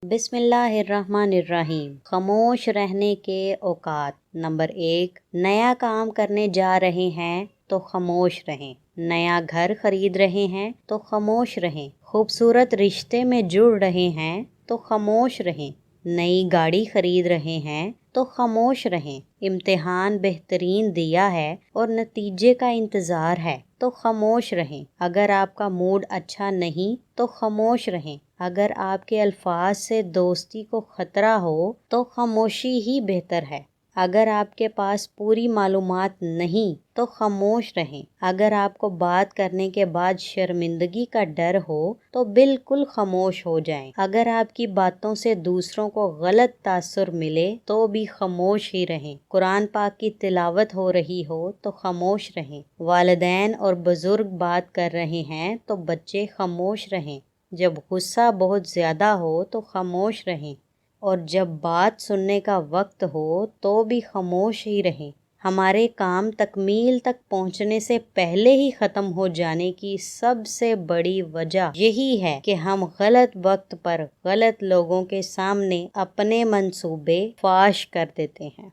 بسم اللہ الرحمن الرحیم۔ خاموش رہنے کے اوقات۔ نمبر 1، نیا کام کرنے جا رہے ہیں تو خاموش رہیں۔ نیا گھر خرید رہے ہیں تو خاموش رہیں۔ خوبصورت رشتے میں جڑ رہے ہیں تو خاموش رہیں۔ نئی گاڑی خرید رہے ہیں تو خاموش رہیں۔ امتحان بہترین دیا ہے اور نتیجے کا انتظار ہے تو خاموش رہیں۔ اگر آپ کا موڈ اچھا نہیں تو خاموش رہیں۔ اگر آپ کے الفاظ سے دوستی کو خطرہ ہو تو خاموشی ہی بہتر ہے۔ اگر آپ کے پاس پوری معلومات نہیں تو خاموش رہیں۔ اگر آپ کو بات کرنے کے بعد شرمندگی کا ڈر ہو تو بالکل خاموش ہو جائیں۔ اگر آپ کی باتوں سے دوسروں کو غلط تاثر ملے تو بھی خاموش ہی رہیں۔ قرآن پاک کی تلاوت ہو رہی ہو تو خاموش رہیں۔ والدین اور بزرگ بات کر رہے ہیں تو بچے خاموش رہیں۔ جب غصہ بہت زیادہ ہو تو خاموش رہیں، اور جب بات سننے کا وقت ہو تو بھی خاموش ہی رہیں۔ ہمارے کام تکمیل تک پہنچنے سے پہلے ہی ختم ہو جانے کی سب سے بڑی وجہ یہی ہے کہ ہم غلط وقت پر غلط لوگوں کے سامنے اپنے منصوبے فاش کر دیتے ہیں۔